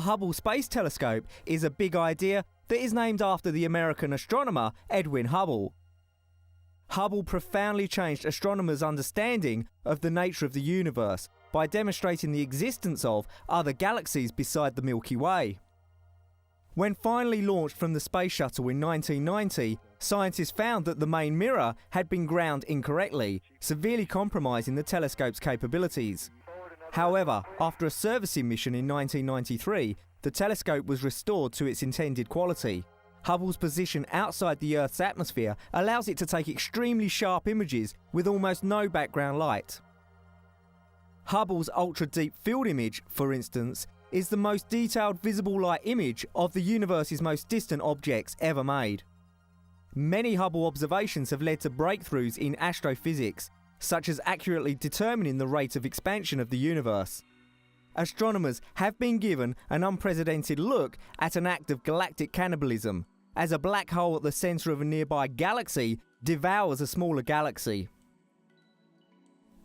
Hubble Space Telescope is a big idea that is named after the American astronomer Edwin Hubble. Hubble profoundly changed astronomers' understanding of the nature of the universe by demonstrating the existence of other galaxies beside the Milky Way. When finally launched from the Space Shuttle in 1990, scientists found that the main mirror had been ground incorrectly, severely compromising the telescope's capabilities. However, after a servicing mission in 1993, the telescope was restored to its intended quality. Hubble's position outside the Earth's atmosphere allows it to take extremely sharp images with almost no background light. Hubble's ultra-deep field image, for instance, is the most detailed visible light image of the universe's most distant objects ever made. Many Hubble observations have led to breakthroughs in astrophysics, such as accurately determining the rate of expansion of the universe. Astronomers have been given an unprecedented look at an act of galactic cannibalism, as a black hole at the centre of a nearby galaxy devours a smaller galaxy.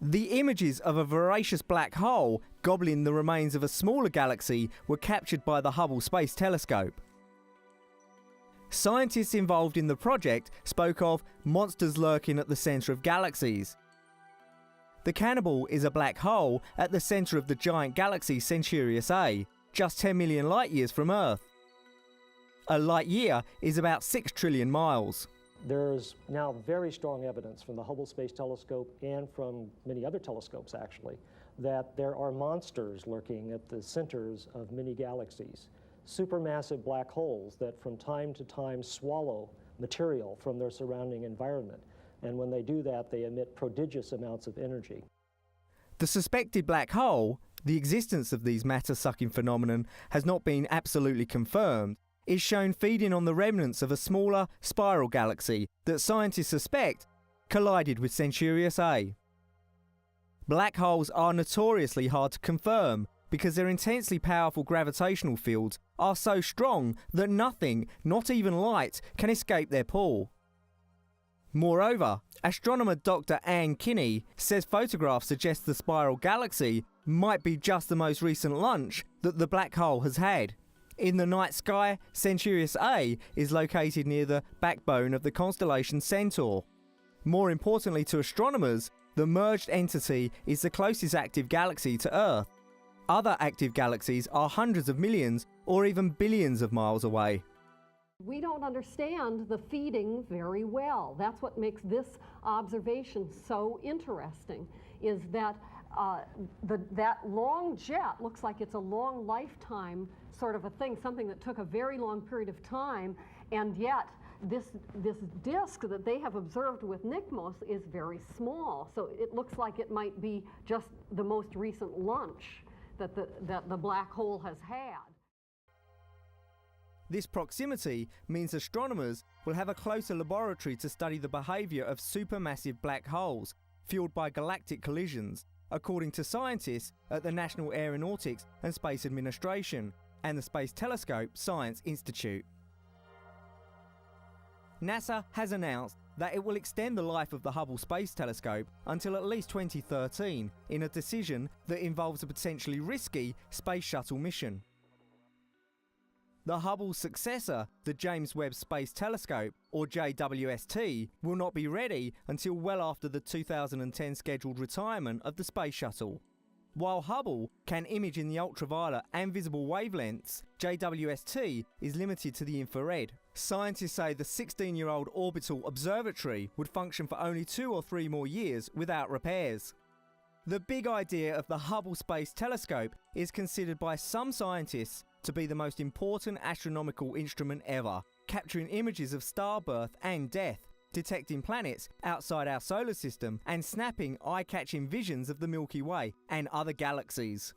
The images of a voracious black hole gobbling the remains of a smaller galaxy were captured by the Hubble Space Telescope. Scientists involved in the project spoke of monsters lurking at the centre of galaxies. The cannibal is a black hole at the centre of the giant galaxy Centaurus A, just 10 million light-years from Earth. A light-year is about 6 trillion miles. There's now very strong evidence from the Hubble Space Telescope and from many other telescopes actually that there are monsters lurking at the centers of many galaxies, supermassive black holes that from time to time swallow material from their surrounding environment. And when they do that, they emit prodigious amounts of energy. The suspected black hole, the existence of these matter-sucking phenomenon has not been absolutely confirmed, is shown feeding on the remnants of a smaller spiral galaxy that scientists suspect collided with Centaurus A. Black holes are notoriously hard to confirm because their intensely powerful gravitational fields are so strong that nothing, not even light, can escape their pull. Moreover, astronomer Dr. Anne Kinney says photographs suggest the spiral galaxy might be just the most recent lunch that the black hole has had. In the night sky, Centaurus A is located near the backbone of the constellation Centaur. More importantly to astronomers, the merged entity is the closest active galaxy to Earth. Other active galaxies are hundreds of millions or even billions of miles away. We don't understand the feeding very well. That's what makes this observation so interesting, is that that long jet looks like it's a long lifetime sort of a thing, something that took a very long period of time, and yet this disk that they have observed with NICMOS is very small. So it looks like it might be just the most recent lunch that the black hole has had. This proximity means astronomers will have a closer laboratory to study the behaviour of supermassive black holes fueled by galactic collisions, according to scientists at the National Aeronautics and Space Administration and the Space Telescope Science Institute. NASA has announced that it will extend the life of the Hubble Space Telescope until at least 2013 in a decision that involves a potentially risky Space Shuttle mission. The Hubble's successor, the James Webb Space Telescope, or JWST, will not be ready until well after the 2010 scheduled retirement of the Space Shuttle. While Hubble can image in the ultraviolet and visible wavelengths, JWST is limited to the infrared. Scientists say the 16-year-old orbital observatory would function for only 2 or 3 more years without repairs. The big idea of the Hubble Space Telescope is considered by some scientists to be the most important astronomical instrument ever, capturing images of star birth and death, detecting planets outside our solar system, and snapping eye-catching visions of the Milky Way and other galaxies.